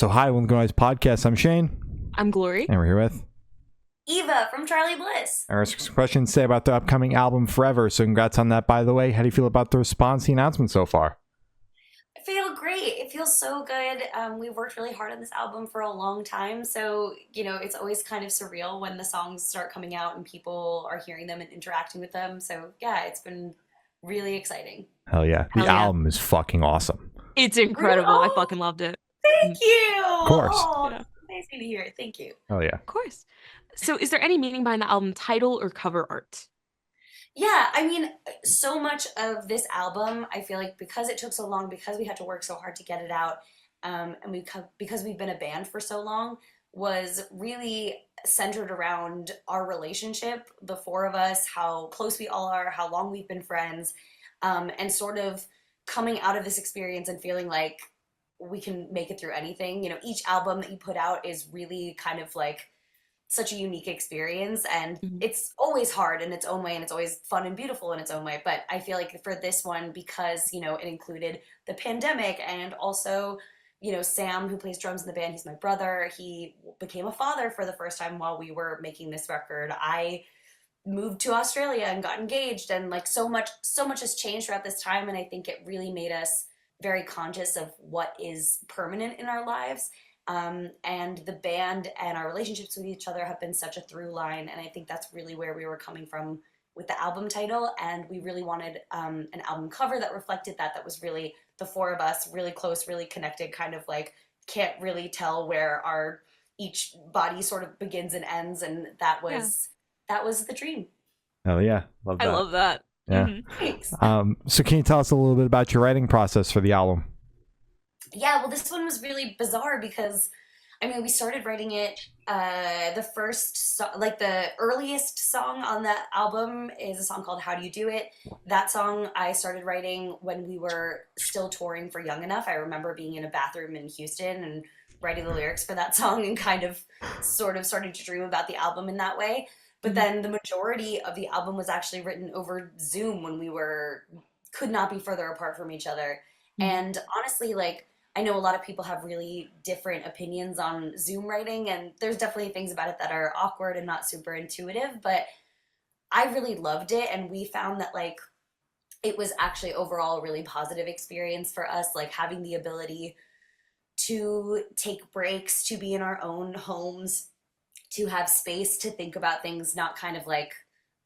So hi, welcome to Noise Podcast. I'm Shane. I'm Glory. And we're here with Eva from Charly Bliss. our questions to say about the upcoming album Forever. So congrats on that, by the way. How do you feel about the response, the announcement so far? I feel great. It feels so good. We've worked really hard on this album for a long time. So, it's always kind of surreal when the songs start coming out and people are hearing them and interacting with them. So, yeah, it's been really exciting. Hell yeah. The album is fucking awesome. It's incredible. Really? I fucking loved it. Thank you. Of course. Oh, Yeah. amazing to hear it. Thank you. Hell yeah. Of course. So is there any meaning behind the album title or cover art? Yeah, I mean, so much of this album, I feel like because it took so long, because we had to work so hard to get it out, and because we've been a band for so long, was really centered around our relationship, the four of us, how close we all are, how long we've been friends, and sort of coming out of this experience and feeling like we can make it through anything. Each album that you put out is really kind of like such a unique experience, and it's always hard in its own way, and it's always fun and beautiful in its own way. But I feel like for this one, because it included the pandemic, and also Sam, who plays drums in the band, he's my brother. He became a father for the first time while we were making this record. I moved to Australia and got engaged, and like so much has changed throughout this time, and I think it really made us very conscious of what is permanent in our lives. And the band and our relationships with each other have been such a through line, and I think that's really where we were coming from with the album title. And we really wanted an album cover that reflected that was really the four of us, really close, really connected, kind of like can't really tell where our each body sort of begins and ends, and that was the dream. Hell yeah. Love that. I love that. Yeah. Thanks. So can you tell us a little bit about your writing process for the album? Yeah, well, this one was really bizarre because, we started writing it, the earliest song on the album is a song called How Do You Do It? That song I started writing when we were still touring for Young Enough. I remember being in a bathroom in Houston and writing the lyrics for that song and kind of sort of started to dream about the album in that way. But then the majority of the album was actually written over Zoom when we could not be further apart from each other. And honestly, I know a lot of people have really different opinions on Zoom writing, and there's definitely things about it that are awkward and not super intuitive, but I really loved it, and we found that it was actually overall a really positive experience for us, having the ability to take breaks, to be in our own homes, to have space to think about things, not kind of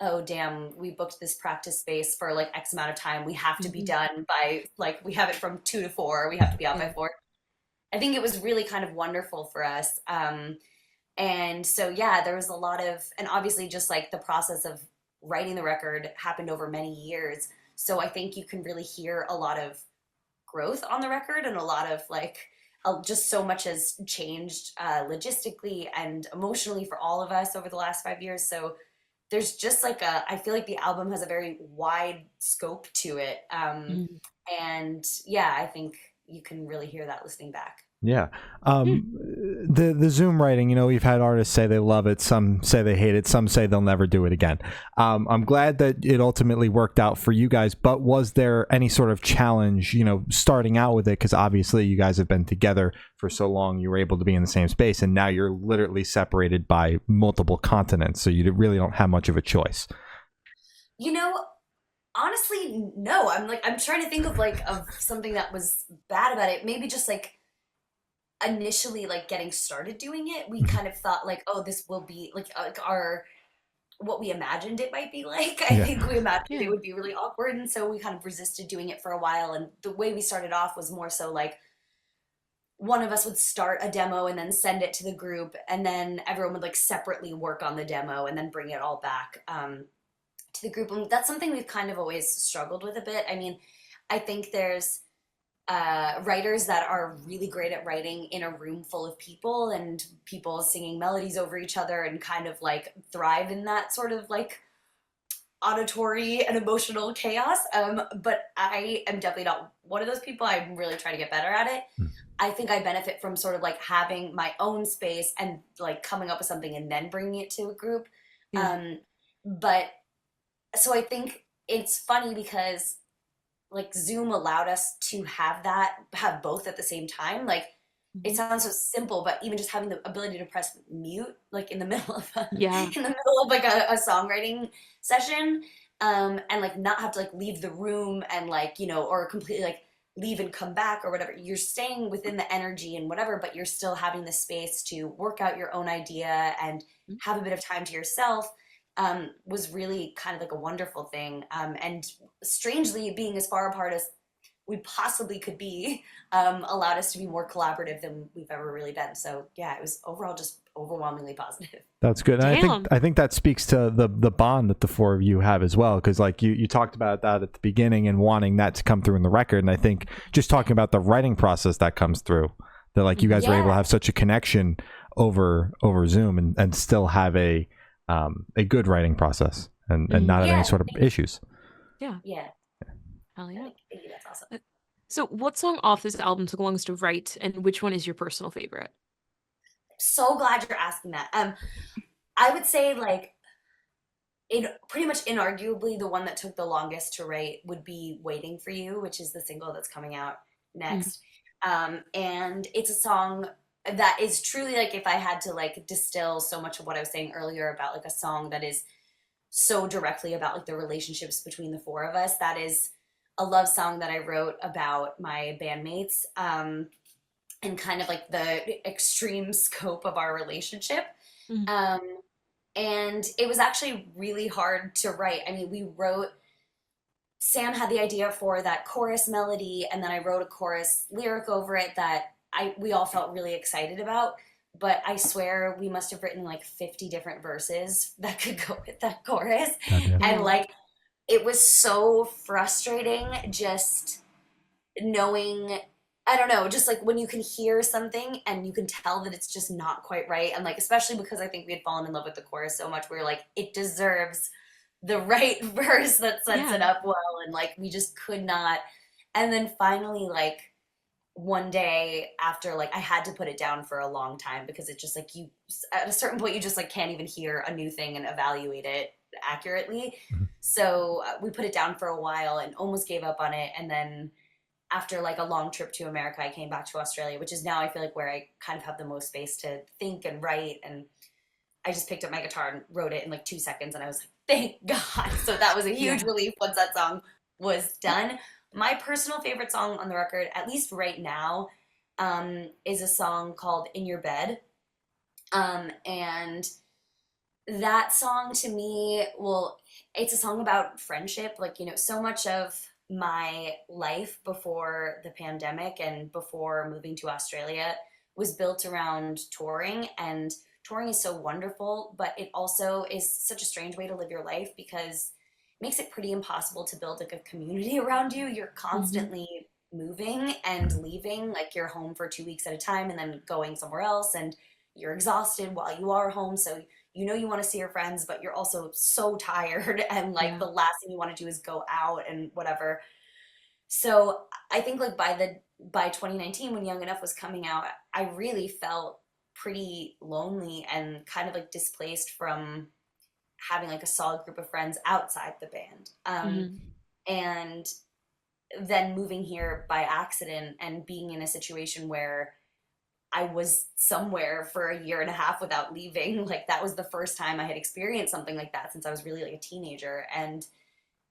oh damn, we booked this practice space for X amount of time, we have to be done by we have it from 2 to 4, we have to be out by 4. I think it was really kind of wonderful for us, and so there was a lot of, and obviously just the process of writing the record happened over many years, so I think you can really hear a lot of growth on the record, and a lot of just so much has changed logistically and emotionally for all of us over the last 5 years. So there's just I feel like the album has a very wide scope to it. And I think you can really hear that listening back. Yeah. The Zoom writing, we've had artists say they love it. Some say they hate it. Some say they'll never do it again. I'm glad that it ultimately worked out for you guys, but was there any sort of challenge, starting out with it? Because obviously you guys have been together for so long, you were able to be in the same space, and now you're literally separated by multiple continents. So you really don't have much of a choice. Honestly, no. I'm trying to think of something that was bad about it. Maybe just initially getting started doing it, we kind of thought oh, this will be our what we imagined it might be I think we imagined it would be really awkward, and so we kind of resisted doing it for a while. And the way we started off was more so one of us would start a demo and then send it to the group, and then everyone would separately work on the demo and then bring it all back to the group. And that's something we've kind of always struggled with a bit. I think there's writers that are really great at writing in a room full of people and people singing melodies over each other and kind of thrive in that sort of auditory and emotional chaos. But I am definitely not one of those people. I'm really trying to get better at it. I think I benefit from sort of having my own space and coming up with something and then bringing it to a group. But so I think it's funny because Zoom allowed us to have both at the same time. it sounds so simple, but even just having the ability to press mute, like in the middle of Yeah. in the middle of like a songwriting session, and like not have to like leave the room and like, you know, or completely like leave and come back or whatever. You're staying within the energy and whatever, but you're still having the space to work out your own idea and have a bit of time to yourself. Was really kind of like a wonderful thing. And strangely, being as far apart as we possibly could be, allowed us to be more collaborative than we've ever really been. So yeah, it was overall just overwhelmingly positive. That's good. And Damn. I think that speaks to the bond that the four of you have as well, because like you talked about that at the beginning and wanting that to come through in the record, and I think just talking about the writing process that comes through, that like you guys were able to have such a connection over Zoom and still have a good writing process and not have any sort of issues. Yeah. Yeah. Hell yeah. Thank you, that's awesome. So what song off this album took longest to write, and which one is your personal favorite? So glad you're asking that. I would say like pretty much inarguably the one that took the longest to write would be Waiting for You, which is the single that's coming out next. And it's a song that is truly like, if I had to like distill so much of what I was saying earlier about like a song that is so directly about like the relationships between the four of us, that is a love song that I wrote about my bandmates, and kind of like the extreme scope of our relationship. And it was actually really hard to write. I mean, Sam had the idea for that chorus melody, and then I wrote a chorus lyric over it that we all felt really excited about. But I swear we must have written like 50 different verses that could go with that chorus. And like, it was so frustrating just knowing, I don't know, just like when you can hear something and you can tell that it's just not quite right. And like, especially because I think we had fallen in love with the chorus so much, we were like, it deserves the right verse that sets it up well. And like, we just could not. And then finally, like one day after, like I had to put it down for a long time because it just like, at a certain point, you just like can't even hear a new thing and evaluate it accurately. So we put it down for a while and almost gave up on it. And then after like a long trip to America, I came back to Australia, which is now I feel like where I kind of have the most space to think and write. And I just picked up my guitar and wrote it in like 2 seconds. And I was like, thank God. So that was a huge relief once that song was done. My personal favorite song on the record, at least right now, is a song called In Your Bed. And that song to me, well, it's a song about friendship. Like, you know, so much of my life before the pandemic and before moving to Australia was built around touring, and touring is so wonderful, but it also is such a strange way to live your life because it makes it pretty impossible to build like a community around you. You're constantly moving and leaving, like you're home for 2 weeks at a time and then going somewhere else, and you're exhausted while you are home. So you know you want to see your friends, but you're also so tired, and like the last thing you want to do is go out and whatever. So I think like by 2019, when Young Enough was coming out, I really felt pretty lonely and kind of like displaced from having like a solid group of friends outside the band. And then moving here by accident and being in a situation where I was somewhere for a year and a half without leaving. Like that was the first time I had experienced something like that since I was really like a teenager. And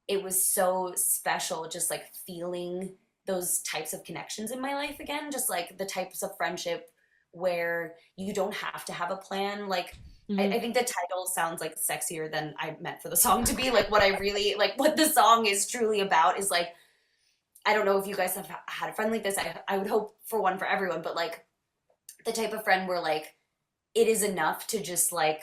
it was so special just like feeling those types of connections in my life again, just like the types of friendship where you don't have to have a plan. Like I think the title sounds like sexier than I meant for the song to be. Like what I really, like what the song is truly about is like, I don't know if you guys have had a friend like this. I would hope for one for everyone, but like the type of friend where like it is enough to just like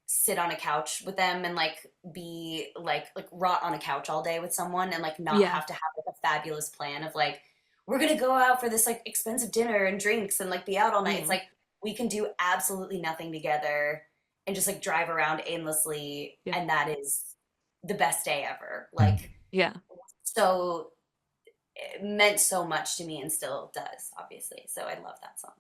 sit on a couch with them and like be like rot on a couch all day with someone and like not have to have like a fabulous plan of like, we're going to go out for this like expensive dinner and drinks and like be out all night. It's like, we can do absolutely nothing together and just like drive around aimlessly. And that is the best day ever. Like, so it meant so much to me and still does, obviously. So I love that song.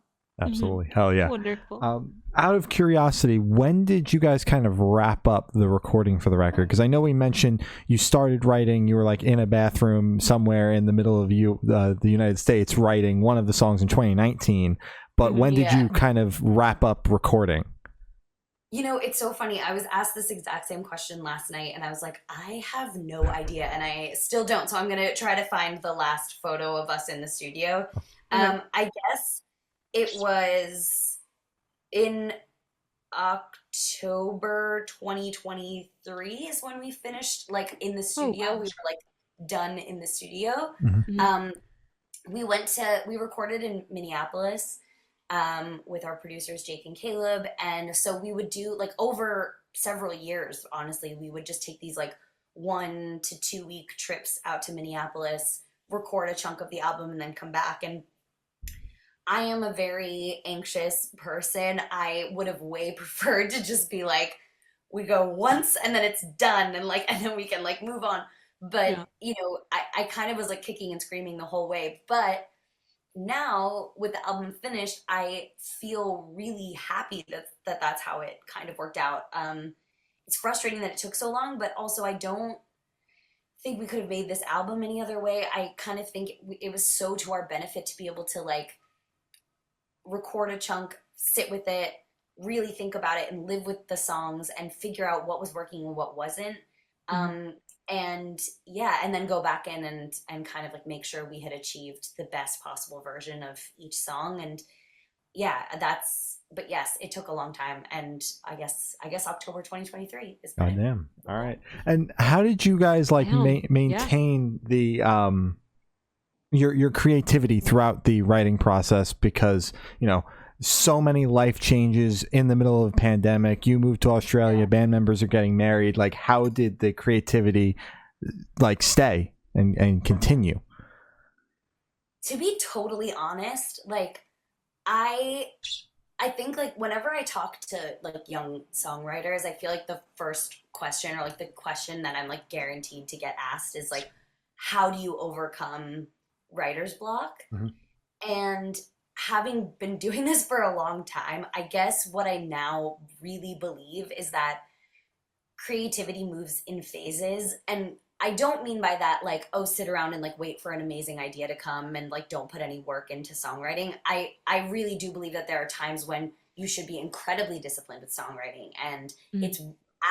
Absolutely. Hell yeah. Wonderful. Out of curiosity, when did you guys kind of wrap up the recording for the record? Because I know we mentioned you started writing, you were like in a bathroom somewhere in the middle of the United States writing one of the songs in 2019. but when did Yeah. you kind of wrap up recording? You know, it's so funny. I was asked this exact same question last night, and I was like, I have no idea, and I still don't. So I'm gonna try to find the last photo of us in the studio. I guess it was in October 2023 is when we finished, like, in the studio. wow. We were like done in the studio. Mhm. We recorded in Minneapolis with our producers Jake and Caleb, and so we would do, like, over several years, honestly, we would just take these like 1 to 2 week trips out to Minneapolis, record a chunk of the album, and then come back. And I am a very anxious person. I would have way preferred to just be like, we go once and then it's done, and like, and then we can like move on. But Yeah. you know, I kind of was like kicking and screaming the whole way. But now with the album finished, I feel really happy that that's how it kind of worked out. It's frustrating that it took so long, but also I don't think we could have made this album any other way. I kind of think it was so to our benefit to be able to like record a chunk, sit with it, really think about it, and live with the songs and figure out what was working and what wasn't. And yeah, and then go back in and kind of like make sure we had achieved the best possible version of each song. And yeah, but yes, it took a long time, and I guess October 2023 is Oh when damn! All right. And how did you guys like Damn. maintain the your creativity throughout the writing process? Because you know, so many life changes in the middle of a pandemic. You moved to Australia. Yeah. Band members are getting married. Like, how did the creativity like stay and continue? To be totally honest, like I think like whenever I talk to like young songwriters, I feel like the first question, or like the question that I'm like guaranteed to get asked, is like, how do you overcome writer's block? Mhm. And having been doing this for a long time, I guess what I now really believe is that creativity moves in phases. And I don't mean by that like, oh, sit around and like wait for an amazing idea to come and like don't put any work into songwriting. I really do believe that there are times when you should be incredibly disciplined with songwriting, and Mhm. it's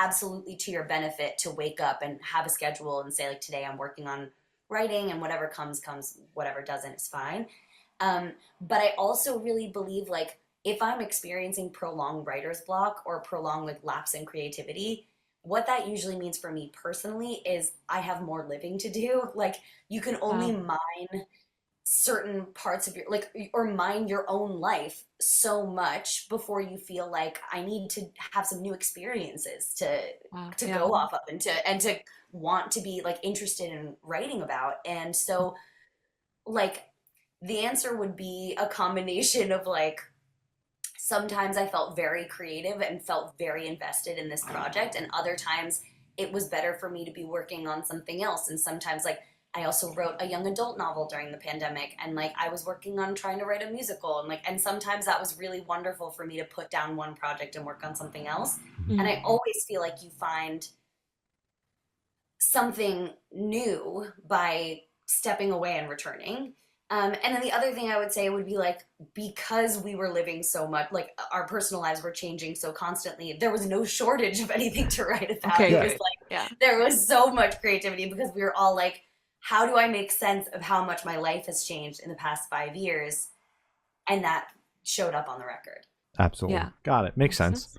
absolutely to your benefit to wake up and have a schedule and say like, today I'm working on writing, and whatever comes, whatever doesn't is fine. But I also really believe like, if I'm experiencing prolonged writer's block or prolonged like lapse in creativity, what that usually means for me personally is I have more living to do. Like, you can only Wow. mine certain parts of your like, or mine your own life so much before you feel like I need to have some new experiences Wow. to Yeah. go off of, and to want to be like interested in writing about. And so like, the answer would be a combination of like, sometimes I felt very creative and felt very invested in this project, and other times it was better for me to be working on something else. And sometimes like, I also wrote a young adult novel during the pandemic, and like I was working on trying to write a musical, and like, and sometimes that was really wonderful for me to put down one project and work on something else. And I always feel like you find something new by stepping away and returning. And then the other thing I would say would be like, because we were living so much, like our personal lives were changing so constantly, there was no shortage of anything to write about. Okay, It was good. like, Yeah. there was so much creativity, because we were all like, how do I make sense of how much my life has changed in the past 5 years? And that showed up on the record. Absolutely. Yeah. Got it. Makes sense.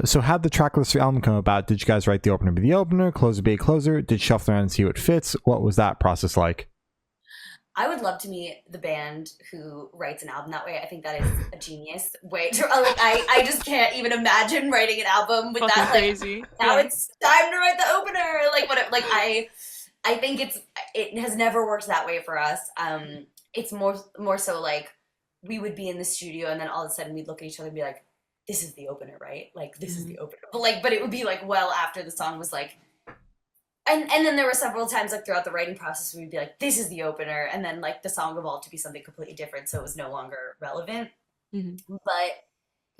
So how'd the tracklist album come about? Did you guys write the opener be the opener, closer be a closer? Did you shuffle around and see what fits? What was that process like? I would love to meet the band who writes an album that way. I think that is a genius way to like. I just can't even imagine writing an album with Fucking that. Like, crazy. now Yeah. it's time to write the opener. Like, what? Like, I think it has never worked that way for us. It's more so like, we would be in the studio, and then all of a sudden we'd look at each other and be like, "This is the opener, right? Like, this is the opener." But it would be like well after the song was like. And then there were several times like throughout the writing process we'd be like, this is the opener, and then like the song evolved to be something completely different, so it was no longer relevant. But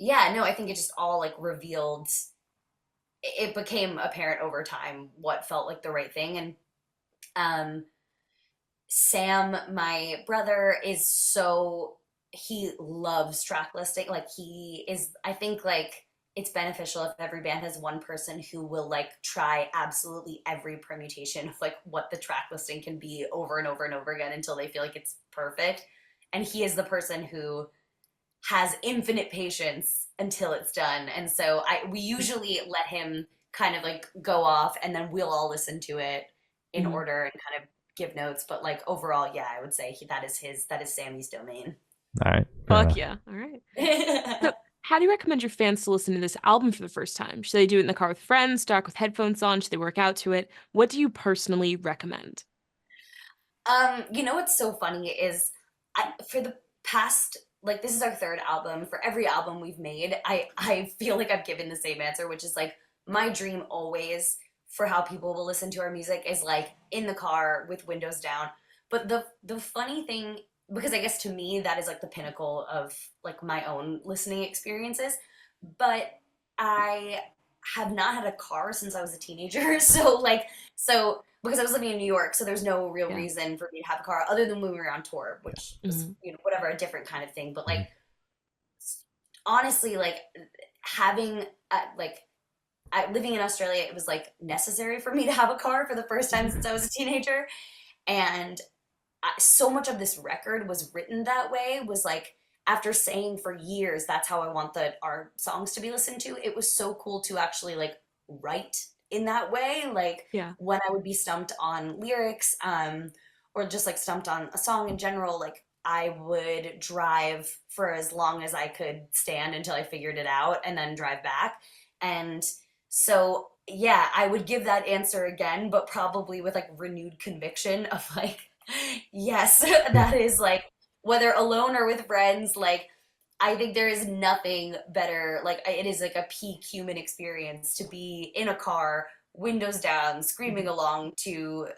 yeah, no, I think it just all like revealed, it became apparent over time what felt like the right thing. And Sam, my brother, is so he loves track listing. Like he is, I think like it's beneficial if every band has one person who will like try absolutely every permutation of like what the track listing can be over and over and over again until they feel like it's perfect. And he is the person who has infinite patience until it's done. And so we usually let him kind of like go off and then we'll all listen to it in order and kind of give notes. But like overall, yeah, I would say that is Sammy's domain. All right. Fuck yeah. All right. So how do you recommend your fans to listen to this album for the first time? Should they do it in the car with friends, stuck with headphones on? Should they work out to it? What do you personally recommend? You know what's so funny is for the past, like this is our third album. For every album we've made, I feel like I've given the same answer, which is like my dream always for how people will listen to our music is like in the car with windows down. But the funny thing, because I guess to me that is like the pinnacle of like my own listening experiences, but I have not had a car since I was a teenager. So because I was living in New York, so there's no real reason for me to have a car other than when we were on tour, which was, you know, whatever, a different kind of thing. But like, honestly, like having living in Australia, it was like necessary for me to have a car for the first time since I was a teenager. And so much of this record was written that way, was like, after saying for years, that's how I want our songs to be listened to. It was so cool to actually like write in that way. Like when I would be stumped on lyrics, or just like stumped on a song in general, like I would drive for as long as I could stand until I figured it out and then drive back. And so, yeah, I would give that answer again, but probably with like renewed conviction of like, yes, that is like, whether alone or with friends, like, I think there is nothing better. Like, it is like a peak human experience to be in a car, windows down, screaming along to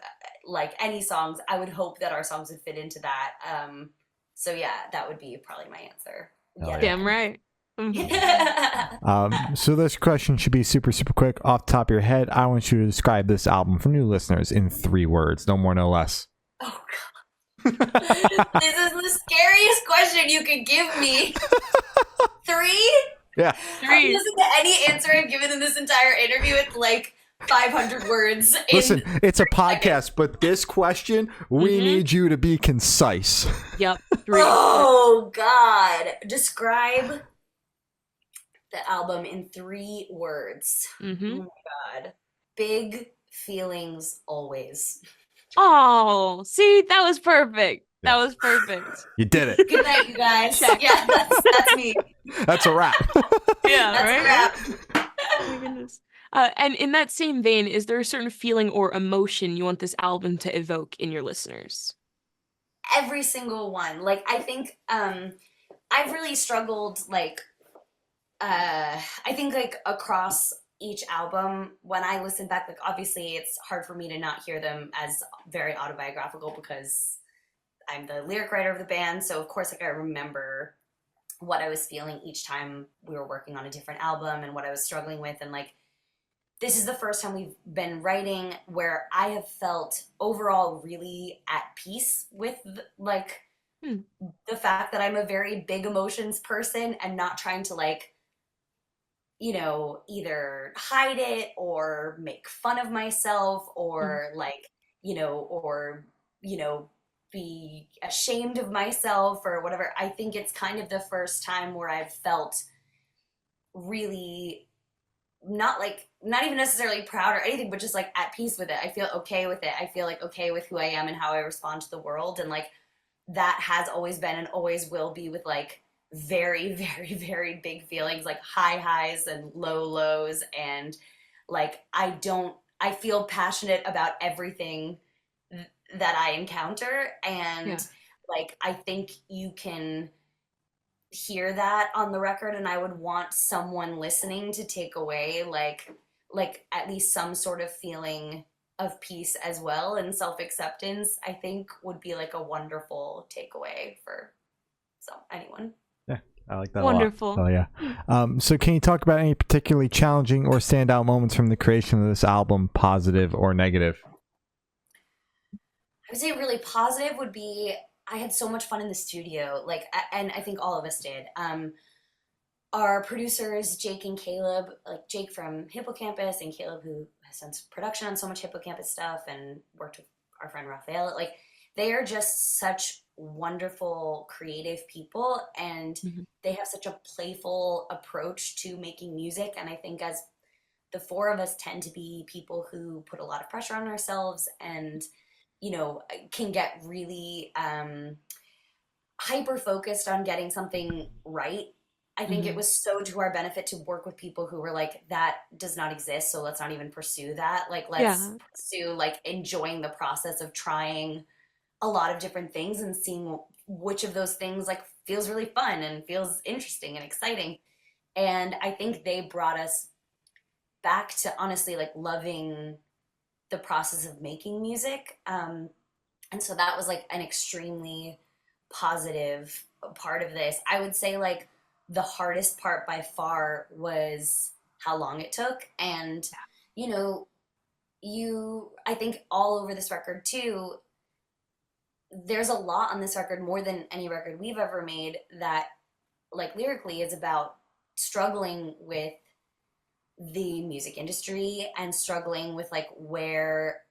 like any songs. I would hope that our songs would fit into that. So yeah, that would be probably my answer. Yeah. Damn right. So this question should be super, super quick. Off the top of your head, I want you to describe this album for new listeners in 3 words, no more, no less. Oh, God. This is the scariest question you could give me. 3? Yeah. 3. Listen to any answer I've given in this entire interview. It's like 500 words. Listen, it's a podcast, but this question, we need you to be concise. Yep. 3. Oh, God. Describe the album in 3 words. Oh, my God. Big feelings always. Oh, see, that was perfect. That was perfect. You did it. Good night, you guys. Yeah, that's me. That's a wrap. Yeah, that's right? a wrap. Oh my goodness. And in that same vein, is there a certain feeling or emotion you want this album to evoke in your listeners? Every single one. Like, I think I've really struggled, like, I think, like, across each album, when I listen back, like obviously it's hard for me to not hear them as very autobiographical because I'm the lyric writer of the band. So of course, like I remember what I was feeling each time we were working on a different album and what I was struggling with. And like, this is the first time we've been writing where I have felt overall really at peace with the fact that I'm a very big emotions person and not trying to like, you know, either hide it or make fun of myself or like, you know, be ashamed of myself or whatever. I think it's kind of the first time where I've felt really not even necessarily proud or anything, but just like at peace with it. I feel okay with it. I feel like okay with who I am and how I respond to the world. And like that has always been and always will be with like very, very, very big feelings, like high highs and low lows. And like, I feel passionate about everything that I encounter. And like, I think you can hear that on the record. And I would want someone listening to take away like at least some sort of feeling of peace as well. And self-acceptance, I think would be like a wonderful takeaway for anyone. I like that Wonderful. a lot. Oh, yeah. So can you talk about any particularly challenging or standout moments from the creation of this album, positive or negative? I would say really positive would be I had so much fun in the studio, like, and I think all of us did. Our producers, Jake and Caleb, like Jake from Hippocampus and Caleb, who has done production on so much Hippocampus stuff and worked with our friend Raphael, like, they are just such wonderful, creative people, and Mhm. they have such a playful approach to making music. And I think as the four of us tend to be people who put a lot of pressure on ourselves and, can get really hyper focused on getting something right. I think it Mhm. was so to our benefit to work with people who were like, that does not exist, so let's not even pursue that. Like, let's Yeah. pursue like enjoying the process of trying a lot of different things and seeing which of those things like feels really fun and feels interesting and exciting. And I think they brought us back to honestly like loving the process of making music. And so that was like an extremely positive part of this. I would say like the hardest part by far was how long it took. And, you know, I think all over this record too, there's a lot on this record, more than any record we've ever made, that like lyrically is about struggling with the music industry and struggling with like where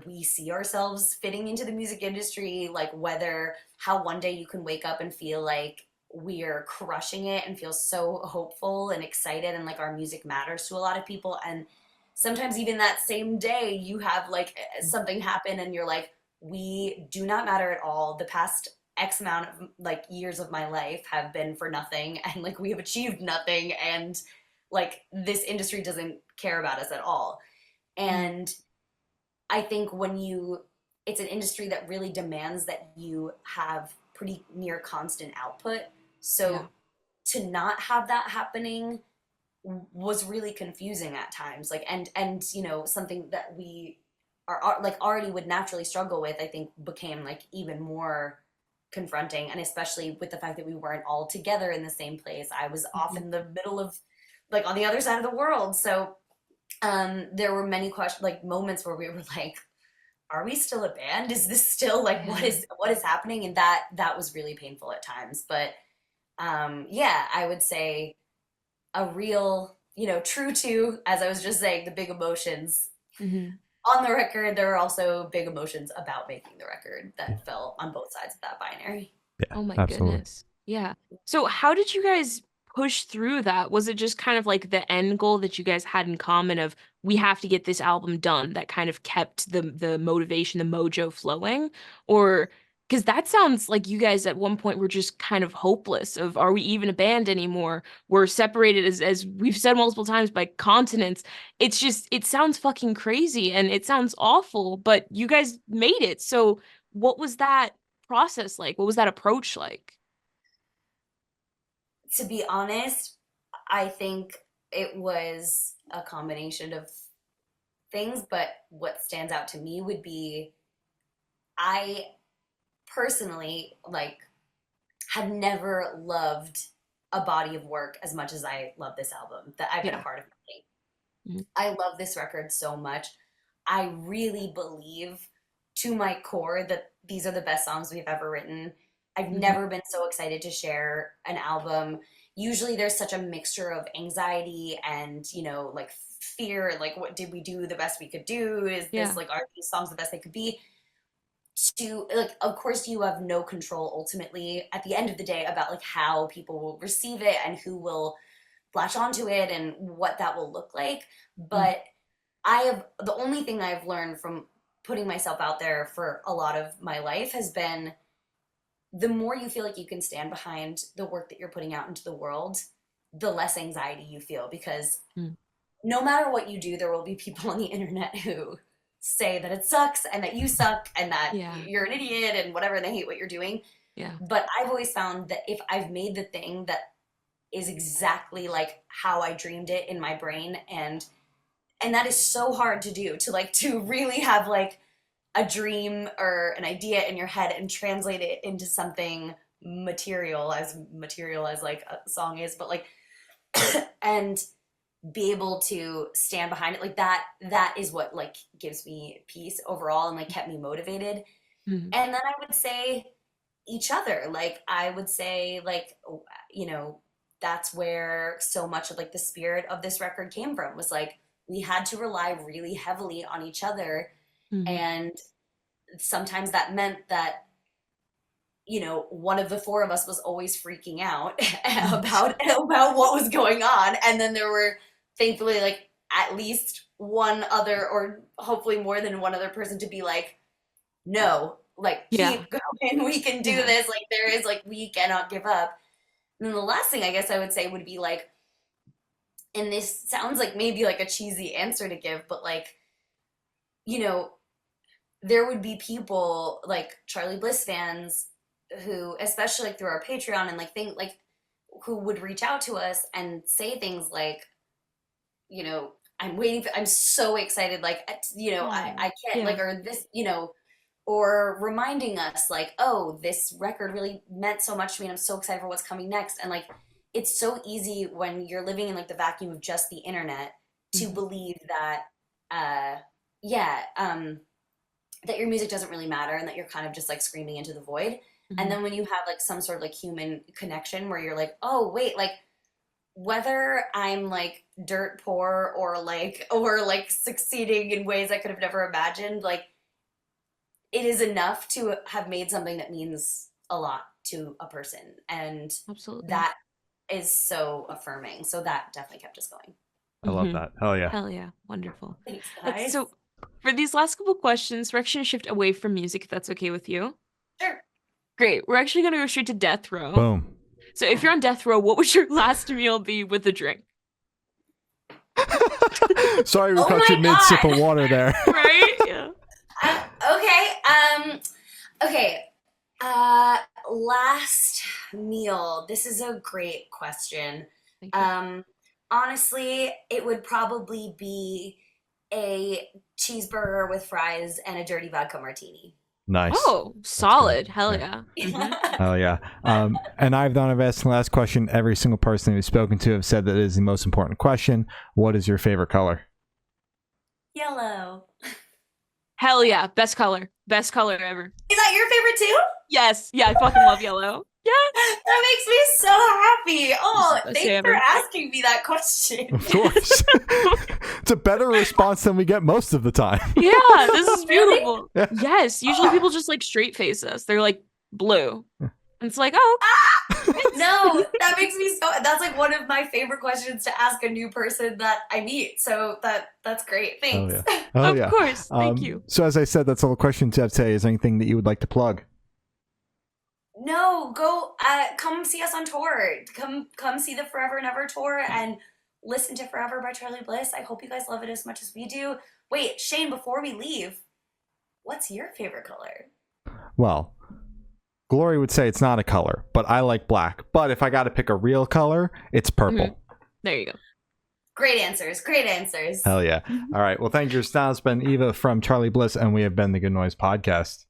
we see ourselves fitting into the music industry, like whether how one day you can wake up and feel like we're crushing it and feel so hopeful and excited and like our music matters to a lot of people, and sometimes even that same day you have like something happen and you're like, we do not matter at all. The past X amount of like years of my life have been for nothing, and like we have achieved nothing, and like this industry doesn't care about us at all. Mhm. And I think it's an industry that really demands that you have pretty near constant output. Yeah. So to not have that happening was really confusing at times. Like, and something that we are like already would naturally struggle with, I think became like even more confronting. And especially with the fact that we weren't all together in the same place. I was off Mhm. in the middle of like on the other side of the world. So there were many questions, like moments where we were like, are we still a band? Is this still like Yeah. what is happening? And that was really painful at times. But yeah, I would say a real, true to, as I was just saying, the big emotions Mhm. on the record. There were also big emotions about making the record Yeah, that fell on both sides of that binary. yeah, Oh my absolutely. goodness. Yeah. So how did you guys push through that? Was it just kind of like the end goal that you guys had in common of we have to get this album done that kind of kept the motivation, the mojo flowing? Or because that sounds like you guys at one point were just kind of hopeless of are we even a band anymore? We're separated as we've said multiple times by continents. It's just it sounds fucking crazy and it sounds awful, but you guys made it. So what was that process like? What was that approach like? To be honest, I think it was a combination of things, but what stands out to me would be I personally like have never loved a body of work as much as I love this album that I've been a Yeah. part of. Mhm. I love this record so much. I really believe to my core that these are the best songs we've ever written. I've Mhm. never been so excited to share an album. Usually there's such a mixture of anxiety and, like fear, like what did we do the best we could do? Is this Yeah. like, are these songs the best they could be? To like, of course you have no control ultimately at the end of the day about like how people will receive it and who will latch onto it and what that will look like. Mm. But the only thing I've learned from putting myself out there for a lot of my life has been the more you feel like you can stand behind the work that you're putting out into the world, the less anxiety you feel, because Mm. no matter what you do, there will be people on the internet who say that it sucks and that you suck and that Yeah. you're an idiot and whatever, and they hate what you're doing. Yeah. But I've always found that if I've made the thing that is exactly like how I dreamed it in my brain, and that is so hard to do, to really have like a dream or an idea in your head and translate it into something material as like a song is, but like and be able to stand behind it like that is what like gives me peace overall and like kept me motivated. Mhm. And then I would say each other. Like, I would say, like, that's where so much of like the spirit of this record came from, was like we had to rely really heavily on each other. Mhm. And sometimes that meant that one of the four of us was always freaking out about what was going on, and then there were thankfully like at least one other, or hopefully more than one other person, to be like, no, like Yeah. keep going, we can do Yeah. this, like there is, like, we cannot give up. And then the last thing I guess I would say would be like, and this sounds like maybe like a cheesy answer to give, but like, there would be people like Charly Bliss fans who, especially like through our Patreon, and like think like, who would reach out to us and say things like, I'm so excited, like, I can't, Yeah. like, or this, or reminding us like, oh, this record really meant so much to me and I'm so excited for what's coming next. And like, it's so easy when you're living in like the vacuum of just the internet to Mhm. believe that, that your music doesn't really matter and that you're kind of just like screaming into the void. And Mhm. then when you have like some sort of like human connection where you're like, oh, wait, like, whether I'm like dirt poor or like succeeding in ways I could have never imagined, like, it is enough to have made something that means a lot to a person. And Absolutely. that is so affirming. So that definitely kept us going. I love Mhm. that. Hell yeah. Hell yeah. Wonderful. Thanks, guys. So for these last couple questions, we're actually gonna shift away from music, if that's okay with you. Sure. Great. We're actually gonna go straight to death row. Boom. So if you're on death row, what would your last meal be with a drink? Sorry, we Oh caught you my mid sip God. of water there. Right? Yeah. Okay. Last meal. This is a great question. Thank you. Honestly, it would probably be a cheeseburger with fries and a dirty vodka martini. Nice. Oh, solid. good. Hell Yeah. yeah. Mhm. Hell yeah. And I've asked the last question. Every single person we've spoken to have said that it is the most important question. What is your favorite color? Yellow. Hell yeah. Best color. Best color ever. Is that your favorite too? Yes. Yeah, I fucking love yellow. Yeah. That makes me so happy. Oh, This is the best thanks for ever. asking me that question. Of course. It's a better response than we get most of the time. Yeah, this is Really? beautiful. Yeah. Yes. Usually people just like straight face us. They're like blue. And it's like, oh, No, that makes me so. That's like one of my favorite questions to ask a new person that I meet. So that's great. Thanks. Oh of yeah. course. Thank you. So as I said, that's all the questions I have today. Is there anything that you would like to plug? No, go come see us on tour. Come see the Forever and Ever tour and listen to Forever by Charly Bliss. I hope you guys love it as much as we do. Wait, Shane, before we leave, what's your favorite color? Well, Glory would say it's not a color, but I like black. But if I got to pick a real color, it's purple. Mhm. There you go. Great answers. Great answers. Hell yeah. All right. Well, thank you. Now it's been Eva from Charly Bliss, and we have been the Good Noise Podcast.